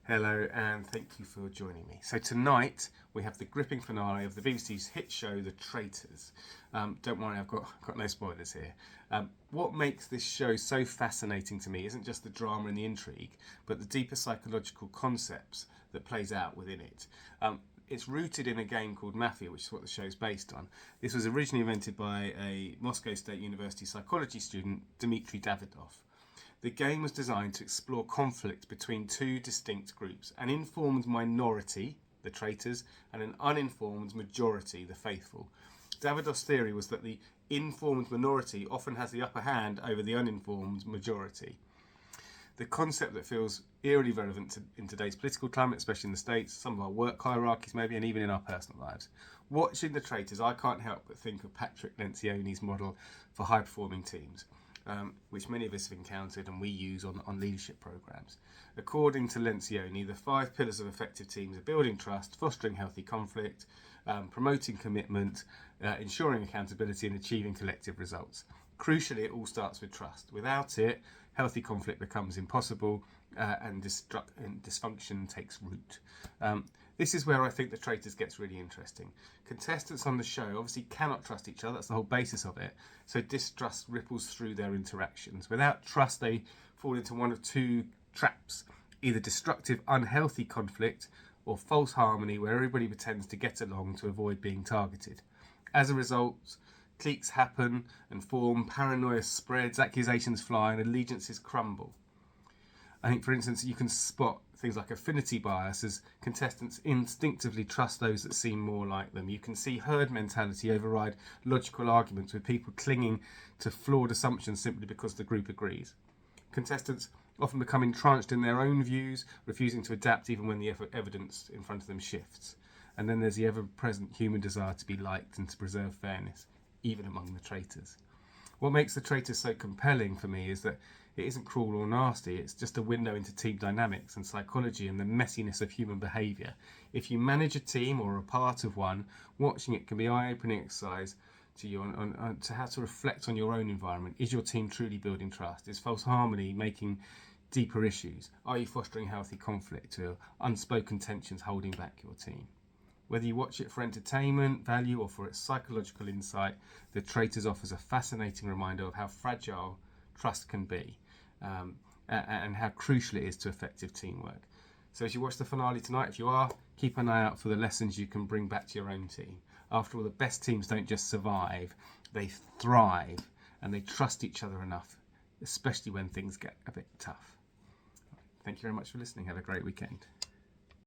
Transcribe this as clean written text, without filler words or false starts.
Hello and thank you for joining me. So tonight we have the gripping finale of the BBC's hit show, The Traitors. Don't worry, I've got no spoilers here. What makes this show so fascinating to me isn't just the drama and the intrigue, but the deeper psychological concepts that plays out within it. It's rooted in a game called Mafia, which is what the show is based on. This was originally invented by a Moscow State University psychology student, Dmitry Davidov. The game was designed to explore conflict between two distinct groups, an informed minority, the traitors, and an uninformed majority, the faithful. Davidov's theory was that the informed minority often has the upper hand over the uninformed majority. The concept that feels eerily relevant in today's political climate, especially in the States, some of our work hierarchies maybe, and even in our personal lives. Watching The Traitors, I can't help but think of Patrick Lencioni's model for high-performing teams. Which many of us have encountered and we use on leadership programs. According to Lencioni, the 5 pillars of effective teams are building trust, fostering healthy conflict, promoting commitment, ensuring accountability and achieving collective results. Crucially, it all starts with trust. Without it, healthy conflict becomes impossible and dysfunction takes root. This is where I think The Traitors gets really interesting. Contestants on the show obviously cannot trust each other, that's the whole basis of it, so distrust ripples through their interactions. Without trust, they fall into one of two traps, either destructive, unhealthy conflict or false harmony where everybody pretends to get along to avoid being targeted. As a result, cliques happen and form, paranoia spreads, accusations fly and allegiances crumble. I think, for instance, you can spot things like affinity bias as contestants instinctively trust those that seem more like them. You can see herd mentality override logical arguments with people clinging to flawed assumptions simply because the group agrees. Contestants often become entrenched in their own views, refusing to adapt even when the evidence in front of them shifts. And then there's the ever-present human desire to be liked and to preserve fairness, even among the traitors. What makes The Traitors so compelling for me is that it isn't cruel or nasty, it's just a window into team dynamics and psychology and the messiness of human behaviour. If you manage a team or are a part of one, watching it can be eye-opening exercise to you on to how to reflect on your own environment. Is your team truly building trust? Is false harmony making deeper issues? Are you fostering healthy conflict or unspoken tensions holding back your team? Whether you watch it for entertainment, value, or for its psychological insight, The Traitors offers a fascinating reminder of how fragile trust can be and how crucial it is to effective teamwork. So as you watch the finale tonight, if you are, keep an eye out for the lessons you can bring back to your own team. After all, the best teams don't just survive, they thrive and they trust each other enough, especially when things get a bit tough. Thank you very much for listening. Have a great weekend.